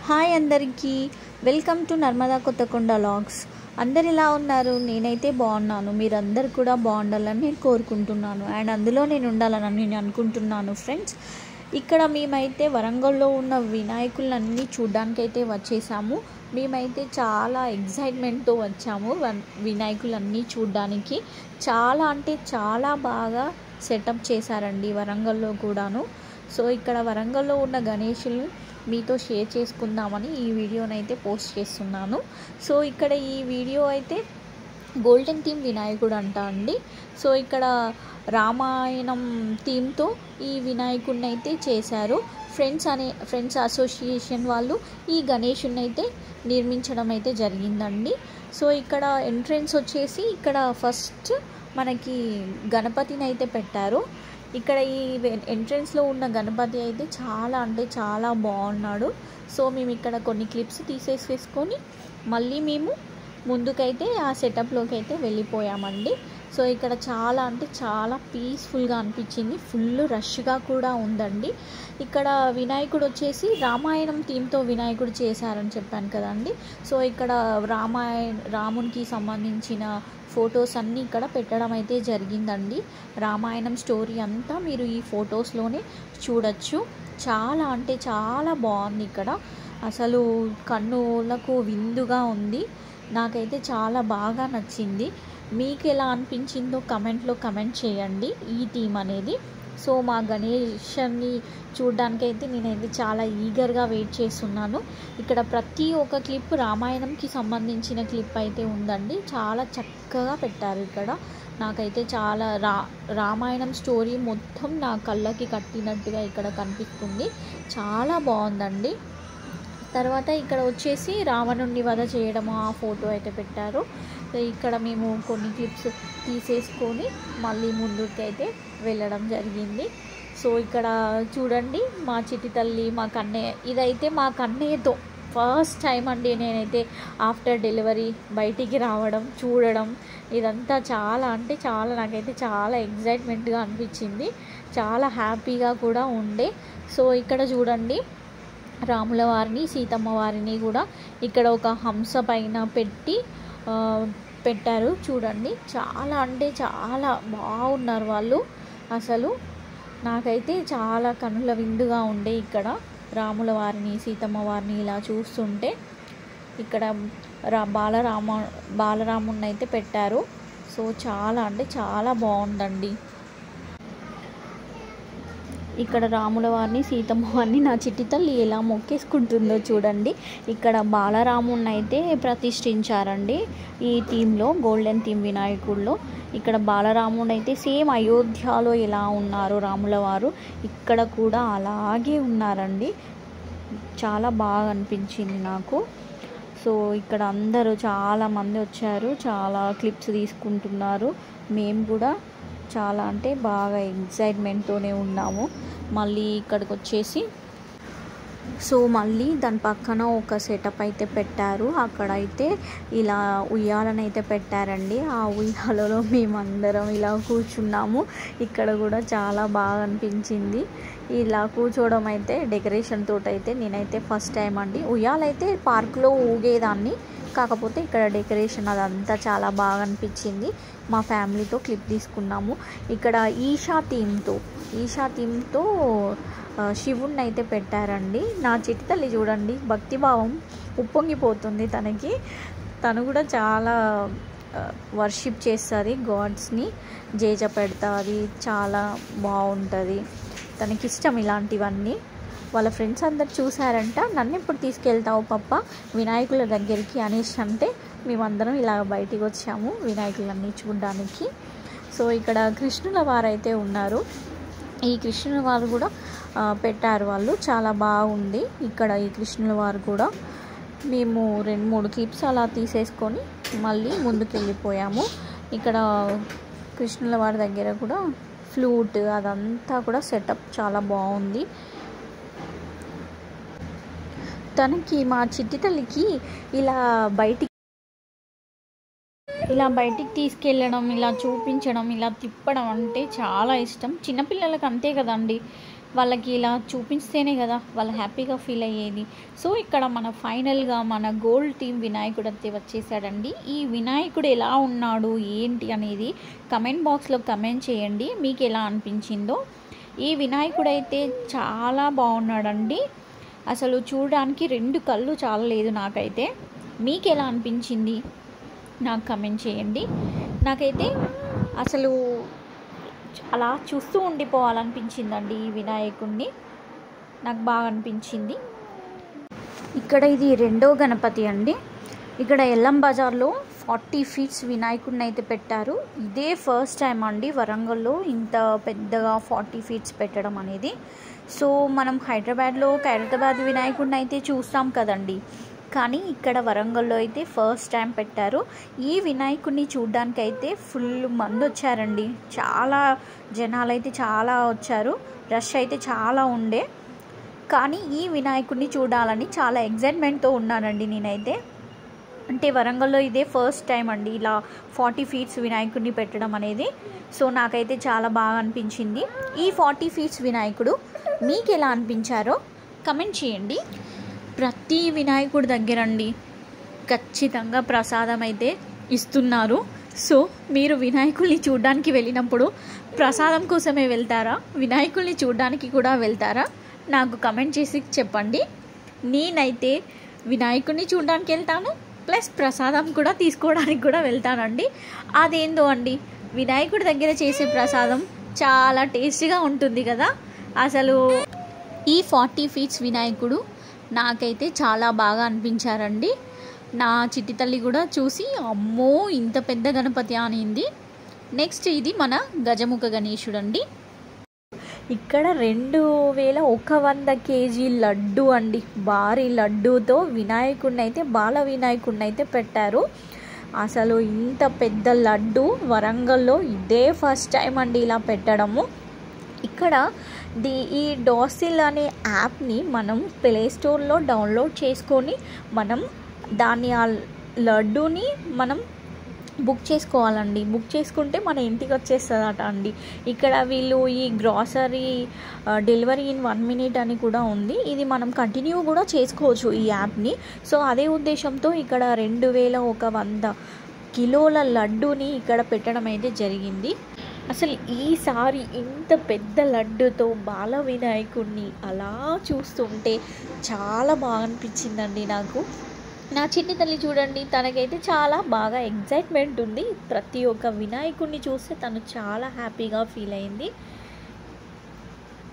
Hi అందరికీ, welcome to Narmada Kothakonda vlogs. అందరు ఎలా ఉన్నారు? నేనైతే బాగున్నాను. మీరందరు కూడా బాగుండాలని నేను కోరుకుంటున్నాను. అండ్ అందులో నేను ఉండాలని నేను అనుకుంటున్నాను ఫ్రెండ్స్. ఇక్కడ మేమైతే వరంగల్లో ఉన్న వినాయకులన్నీ చూడ్డానికైతే వచ్చేసాము. మేమైతే చాలా ఎగ్జైట్మెంట్తో వచ్చాము వినాయకులన్నీ చూడ్డానికి. చాలా అంటే చాలా బాగా సెటప్ చేశారండి వరంగల్లో కూడాను. సో ఇక్కడ వరంగల్లో ఉన్న గణేషులు మీతో షేర్ చేసుకుందామని ఈ వీడియోనైతే పోస్ట్ చేస్తున్నాను. సో ఇక్కడ ఈ వీడియో అయితే గోల్డెన్ థీమ్ వినాయకుడు అంట అండి. సో ఇక్కడ రామాయణం థీమ్తో ఈ వినాయకుడిని అయితే చేశారు. ఫ్రెండ్స్ అసోసియేషన్ వాళ్ళు ఈ గణేషుని అయితే నిర్మించడం అయితే జరిగిందండి. సో ఇక్కడ ఎంట్రెన్స్ వచ్చేసి ఇక్కడ ఫస్ట్ మనకి గణపతిని అయితే పెట్టారు. ఇక్కడ ఈ ఎంట్రెన్స్లో ఉన్న గణపతి అయితే చాలా అంటే చాలా బాగున్నాడు. సో మేము ఇక్కడ కొన్ని క్లిప్స్ తీసేసుకొని మళ్ళీ మేము ముందుకైతే ఆ సెటప్లోకి అయితే వెళ్ళిపోయామండి. సో ఇక్కడ చాలా అంటే చాలా పీస్ఫుల్గా అనిపించింది. ఫుల్ రష్గా కూడా ఉందండి. ఇక్కడ వినాయకుడు వచ్చేసి రామాయణం థీమ్తో వినాయకుడు చేశారని చెప్పాను కదండి. సో ఇక్కడ రామునికి సంబంధించిన ఫొటోస్ అన్నీ ఇక్కడ పెట్టడం అయితే జరిగిందండి. రామాయణం స్టోరీ అంతా మీరు ఈ ఫొటోస్లోనే చూడొచ్చు. చాలా అంటే చాలా బాగుంది. ఇక్కడ అసలు కన్నులకు విందుగా ఉంది. నాకైతే చాలా బాగా నచ్చింది. మీకు ఎలా అనిపించిందో కమెంట్ చేయండి ఈ థీమ్ అనేది. సో మా గణేషన్ని చూడ్డానికైతే నేనైతే చాలా ఈగర్గా వెయిట్ చేస్తున్నాను. ఇక్కడ ప్రతి ఒక్క క్లిప్ రామాయణంకి సంబంధించిన క్లిప్ అయితే ఉందండి. చాలా చక్కగా పెట్టారు ఇక్కడ. నాకైతే చాలా రామాయణం స్టోరీ మొత్తం నా కళ్ళకి కట్టినట్టుగా ఇక్కడ కనిపిస్తుంది. చాలా బాగుందండి. తర్వాత ఇక్కడ వచ్చేసి రావణుణ్ణి వధ చేయడం ఆ ఫోటో అయితే పెట్టారు. ఇక్కడ మేము కొన్ని క్లిప్స్ తీసేసుకొని మళ్ళీ ముందుకు అయితే వెళ్ళడం జరిగింది. సో ఇక్కడ చూడండి మా చిట్టి తల్లి, మా కన్నయ్య, ఇదైతే మా కన్నయ్యతో ఫస్ట్ టైం అండి నేనైతే ఆఫ్టర్ డెలివరీ బయటికి రావడం చూడడం. ఇదంతా చాలా అంటే చాలా నాకైతే చాలా ఎగ్జైట్మెంట్గా అనిపించింది. చాలా హ్యాపీగా కూడా ఉండే. సో ఇక్కడ చూడండి రాముల వారిని సీతమ్మ వారిని కూడా ఇక్కడ ఒక హంస పైన పెట్టారు చూడండి. చాలా అంటే చాలా బాగున్నారు వాళ్ళు. అసలు నాకైతే చాలా కనుల విందుగా ఉండే ఇక్కడ రాముల వారిని సీతమ్మ వారిని ఇలా చూస్తుంటే. ఇక్కడ బాలరాముని అయితే పెట్టారు. సో చాలా అంటే చాలా బాగుందండి. ఇక్కడ రాముల వారిని సీతమ్మ వారిని నా చిట్టి తల్లి ఎలా మొక్కేసుకుంటుందో చూడండి. ఇక్కడ బాలరాముని అయితే ప్రతిష్ఠించారండి ఈ థీమ్లో, గోల్డెన్ థీమ్ వినాయకుడిలో. ఇక్కడ బాలరాముడు అయితే సేమ్ అయోధ్యలో ఎలా ఉన్నారు రాముల వారు, ఇక్కడ కూడా అలాగే ఉన్నారండి. చాలా బాగా అనిపించింది నాకు. సో ఇక్కడ అందరూ చాలామంది వచ్చారు, చాలా క్లిప్స్ తీసుకుంటున్నారు. మేము కూడా చాలా అంటే బాగా ఎగ్జైట్మెంట్తోనే ఉన్నాము. మళ్ళీ ఇక్కడికి వచ్చేసి సో మళ్ళీ దాని పక్కన ఒక సెటప్ అయితే పెట్టారు. అక్కడైతే ఇలా ఉయ్యాలనైతే పెట్టారండి. ఆ ఉయ్యాలలో మేమందరం ఇలా కూర్చున్నాము. ఇక్కడ కూడా చాలా బాగా అనిపించింది. ఇలా కూర్చోవడం అయితే డెకరేషన్ తోటి అయితే నేనైతే ఫస్ట్ టైం అండి. ఉయ్యాలైతే పార్క్లో ఊగేదాన్ని, కాకపోతే ఇక్కడ డెకరేషన్ అదంతా చాలా బాగా అనిపించింది. మా ఫ్యామిలీతో క్లిప్ తీసుకున్నాము. ఇక్కడ ఈషా థీమ్తో శివుణ్ణి అయితే పెట్టారండి. నా చిట్టి తల్లి చూడండి భక్తిభావం ఉప్పొంగిపోతుంది తనకి. తను కూడా చాలా వర్షిప్ చేస్తుంది గాడ్స్ని, జేజ పెడతాది, చాలా బాగుంటుంది. తనకి ఇష్టం ఇలాంటివన్నీ. వాళ్ళ ఫ్రెండ్స్ అందరు చూసారంట, నన్ను ఎప్పుడు తీసుకెళ్తావు పప్ప వినాయకుల దగ్గరికి అనేసి అంటే మేమందరం ఇలా బయటికి వచ్చాము వినాయకులన్నీ చూడడానికి. సో ఇక్కడ కృష్ణుల వారు అయితే ఉన్నారు. ఈ కృష్ణుల వారు కూడా పెట్టారు వాళ్ళు. చాలా బాగుంది ఇక్కడ ఈ కృష్ణుల వారు కూడా. మేము 2-3 క్లిప్స్ అలా తీసేసుకొని మళ్ళీ ముందుకు వెళ్ళిపోయాము. ఇక్కడ కృష్ణుల వారి దగ్గర కూడా ఫ్లూట్ అదంతా కూడా సెటప్ చాలా బాగుంది. తనకి మా చిట్టి తల్లికి ఇలా బయటికి తీసుకెళ్ళడం, ఇలా చూపించడం, ఇలా తిప్పడం అంటే చాలా ఇష్టం. చిన్నపిల్లలకి అంతే కదండి. వాళ్ళకి ఇలా చూపిస్తేనే కదా వాళ్ళు హ్యాపీగా ఫీల్ అయ్యేది. సో ఇక్కడ మన ఫైనల్గా మన గోల్డ్ టీమ్ వినాయకుడు అయితే వచ్చేసాడండి. ఈ వినాయకుడు ఎలా ఉన్నాడు ఏంటి అనేది కమెంట్ బాక్స్లో కమెంట్ చేయండి, మీకు ఎలా అనిపించిందో. ఈ వినాయకుడు అయితే చాలా బాగున్నాడండి. అసలు చూడడానికి 2 కళ్ళు చాలలేదు నాకైతే. మీకు ఎలా అనిపించింది నాకు కమెంట్ చేయండి. నాకైతే అసలు అలా చూస్తూ ఉండిపోవాలనిపించిందండి ఈ వినాయకుడిని, నాకు బాగా అనిపించింది. ఇక్కడ ఇది 2వ గణపతి అండి. ఇక్కడ ఎల్లం బజార్లో 40 ఫీట్స్ వినాయకుడిని అయితే పెట్టారు. ఇదే ఫస్ట్ టైం అండి వరంగల్లో ఇంత పెద్దగా 40 ఫీట్స్ పెట్టడం అనేది. సో మనం హైదరాబాద్లో ఖైరతాబాద్ వినాయకుడిని అయితే చూస్తాం కదండి, కానీ ఇక్కడ వరంగల్లో అయితే ఫస్ట్ టైం పెట్టారు. ఈ వినాయకుడిని చూడడానికి అయితే ఫుల్ మంది వచ్చారండి. చాలా జనాలు అయితే చాలా వచ్చారు, రష్ అయితే చాలా ఉండే. కానీ ఈ వినాయకుడిని చూడాలని చాలా ఎగ్జైట్మెంట్తో ఉన్నానండి నేనైతే. అంటే వరంగల్లో ఇదే ఫస్ట్ టైం అండి ఇలా 40 ఫీట్స్ వినాయకుడిని పెట్టడం అనేది. సో నాకైతే చాలా బాగా అనిపించింది. ఈ 40 ఫీట్స్ వినాయకుడు మీకు ఎలా అనిపించారో కమెంట్ చేయండి. ప్రతి వినాయకుడి దగ్గర అండి ఖచ్చితంగా ప్రసాదం అయితే ఇస్తున్నారు. సో మీరు వినాయకుడిని చూడడానికి వెళ్ళినప్పుడు ప్రసాదం కోసమే వెళ్తారా, వినాయకుడిని చూడడానికి కూడా వెళ్తారా, నాకు కమెంట్ చేసి చెప్పండి. నేనైతే వినాయకుడిని చూడడానికి వెళ్తాను, ప్లస్ ప్రసాదం కూడా తీసుకోవడానికి కూడా వెళ్తానండి. అదేందో అండి, వినాయకుడి దగ్గర చేసే ప్రసాదం చాలా టేస్టీగా ఉంటుంది కదా. అసలు ఈ 40 ఫీట్స్ వినాయకుడు నాకైతే చాలా బాగా అనిపించారండి. నా చిట్టి తల్లి కూడా చూసి అమ్మో ఇంత పెద్ద గణపతి అనింది. నెక్స్ట్ ఇది మన గజముఖ గణేశుడు అండి. ఇక్కడ 2100 కేజీ లడ్డు అండి, భారీ లడ్డూతో వినాయకుడిని అయితే బాల వినాయకుడిని అయితే పెట్టారు. అసలు ఇంత పెద్ద లడ్డు వరంగల్లో ఇదే ఫస్ట్ టైం అండి ఇలా పెట్టడము. ఇక్కడ ఈ డాసిల్ అనే యాప్ని మనం ప్లే స్టోర్లో డౌన్లోడ్ చేసుకొని మనం దాన్ని ఆ లడ్డూని మనం బుక్ చేసుకోవాలండి. బుక్ చేసుకుంటే మన ఇంటికి వచ్చేస్తుందట అండి. ఇక్కడ వీళ్ళు ఈ గ్రాసరీ డెలివరీ ఇన్ 1 minute అని కూడా ఉంది. ఇది మనం కంటిన్యూ కూడా చేసుకోవచ్చు ఈ యాప్ని. సో అదే ఉద్దేశంతో ఇక్కడ 2100 కిలోల లడ్డూని ఇక్కడ పెట్టడం అయితే జరిగింది. అసలు ఈసారి ఇంత పెద్ద లడ్డుతో బాల వినాయకుడిని అలా చూస్తుంటే చాలా బాగా అనిపించిందండి నాకు. నా చిన్ని తల్లి చూడండి, తనకైతే చాలా బాగా ఎగ్జైట్మెంట్ ఉంది. ప్రతి ఒక్క వినాయకుడిని చూస్తే తను చాలా హ్యాపీగా ఫీల్ అయింది.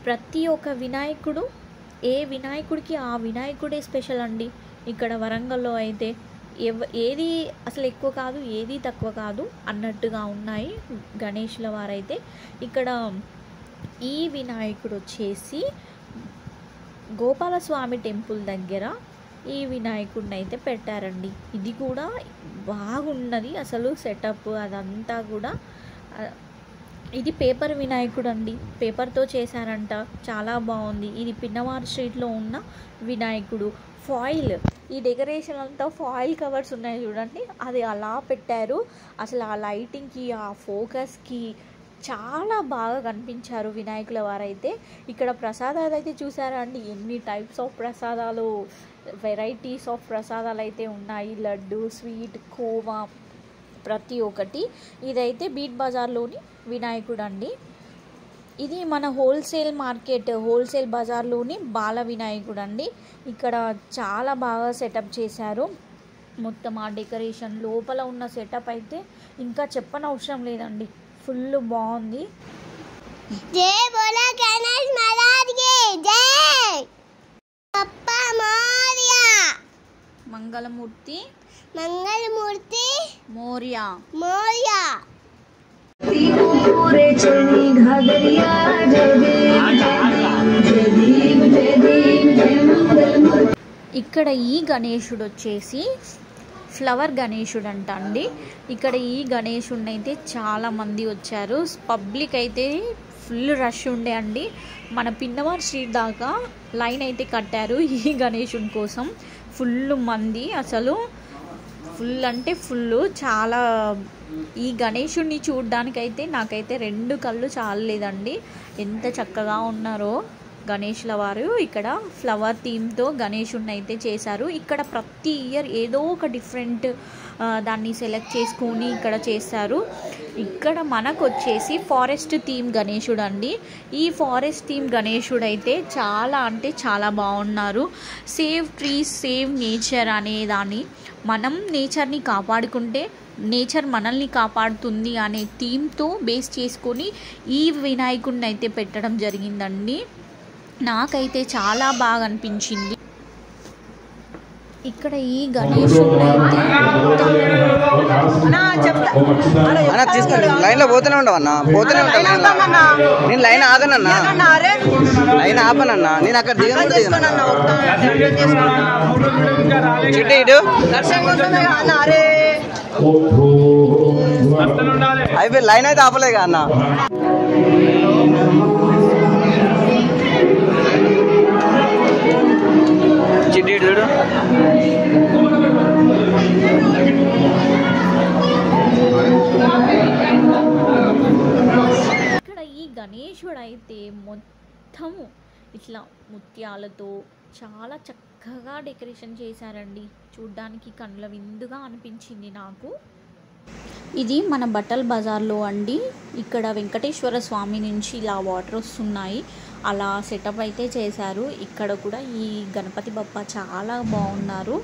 ప్రతి ఒక్క వినాయకుడు, ఏ వినాయకుడికి ఆ వినాయకుడే స్పెషల్ అండి. ఇక్కడ వరంగల్లో అయితే ఏది అసలు ఎక్కువ కాదు, ఏది తక్కువ కాదు అన్నట్టుగా ఉన్నాయి గణేష్ల వారైతే. ఇక్కడ ఈ వినాయకుడు వచ్చేసి గోపాలస్వామి టెంపుల్ దగ్గర ఈ వినాయకుడిని అయితే పెట్టారండి. ఇది కూడా బాగున్నది అసలు సెటప్ అదంతా కూడా. ఇది పేపర్ వినాయకుడు అండి, పేపర్తో చేశారంట, చాలా బాగుంది. ఇది పిన్నవారి స్ట్రీట్లో ఉన్న వినాయకుడు. ఫాయిల్, ఈ డెకరేషన్ అంతా ఫాయిల్ కవర్స్ ఉన్నాయి చూడండి, అది అలా పెట్టారు. అసలు ఆ లైటింగ్కి ఆ ఫోకస్కి చాలా బాగా కనిపించారు వినాయకుల వారైతే. ఇక్కడ ప్రసాదాలు అయితే చూసారా అండి, ఎన్ని టైప్స్ ఆఫ్ ప్రసాదాలు, వెరైటీస్ ఆఫ్ ప్రసాదాలు అయితే ఉన్నాయి. లడ్డు, స్వీట్, కోవా, ప్రతి ఒక్కటి. ఇదైతే బీట్ బజార్లోని వినాయకుడు అండి. ఇది మన హోల్సేల్ మార్కెట్, హోల్సేల్ బజార్లోని బాల వినాయకుడు అండి. ఇక్కడ చాలా బాగా సెటప్ చేశారు. మొత్తం ఆ డెకరేషన్ లోపల ఉన్న సెటప్ అయితే ఇంకా చెప్పనవసరం లేదండి, ఫుల్ బాగుంది. జై బోలా గణేష్ మహారాజ్ కి జై. పప్పా మోరియా, మంగళమూర్తి మంగళమూర్తి మోరియా మోరియా. ఇక్కడ ఈ గణేశుడు వచ్చేసి ఫ్లవర్ గణేశుడు అంట అండి. ఇక్కడ ఈ గణేశుడిని అయితే చాలామంది వచ్చారు. పబ్లిక్ అయితే ఫుల్ రష్ ఉండే అండి. మన పిన్నవారి స్ట్రీట్ దాకా లైన్ అయితే కట్టారు ఈ గణేశుడి కోసం. ఫుల్ మంది, అసలు ఫుల్ అంటే ఫుల్. చాలా ఈ గణేశుడిని చూడడానికైతే నాకైతే 2 కళ్ళు చాలలేదండి, ఎంత చక్కగా ఉన్నారో. గణేష్ల వారు ఇక్కడ ఫ్లవర్ థీమ్తో గణేషుడిని అయితే చేశారు. ఇక్కడ ప్రతి ఇయర్ ఏదో ఒక డిఫరెంట్ దాన్ని సెలెక్ట్ చేసుకొని ఇక్కడ చేస్తారు. ఇక్కడ మనకు వచ్చేసి ఫారెస్ట్ థీమ్ గణేశుడు అండి. ఈ ఫారెస్ట్ థీమ్ గణేశుడు అయితే చాలా అంటే చాలా బాగున్నారు. సేవ్ ట్రీస్ సేవ్ నేచర్ అనే దాన్ని, మనం నేచర్ని కాపాడుకుంటే నేచర్ మనల్ని కాపాడుతుంది అనే థీమ్తో బేస్ చేసుకొని ఈ వినాయకుడిని అయితే పెట్టడం జరిగిందండి. నాకైతే చాలా బాగా అనిపించింది. ఇక్కడ ఈ గణేశుడిని తీసుకోండి. లైన్ లో పోతూనే ఉండవు అన్న, పోతూనే ఉంటాను నేను. లైన్ ఆగనన్నా, లైన్ ఆపనన్నా. నేను అక్కడ దిగను చిట్టి ఇటు అయిపోయి లైన్ అయితే ఆపలేగా అన్న. చిట్టి ఇటు చూడు. ఇక్కడ ఈ గణేశుడు అయితే మొత్తము ఇట్లా ముత్యాలతో చాలా చక్కగా డెకరేషన్ చేశారండి. చూడ్డానికి కళ్ళ విందుగా అనిపించింది నాకు. ఇది మన బట్టల్ బజార్లో అండి. ఇక్కడ వెంకటేశ్వర స్వామి నుంచి ఇలా వాటర్ వస్తున్నాయి, అలా సెటప్ అయితే చేశారు. ఇక్కడ కూడా ఈ గణపతి బప్ప చాలా బాగున్నారు.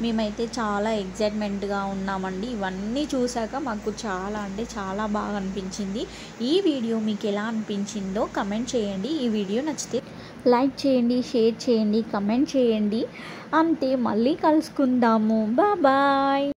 మేమైతే చాలా ఎగ్జైట్మెంట్గా ఉన్నామండి. ఇవన్నీ చూసాక మాకు చాలా అంటే చాలా బాగా అనిపించింది. ఈ వీడియో మీకు ఎలా అనిపించిందో కమెంట్ చేయండి. ఈ వీడియో నచ్చితే లైక్ చేయండి, షేర్ చేయండి, కమెంట్ చేయండి. అంతే, మళ్ళీ కలుసుకుందాము. బాయ్.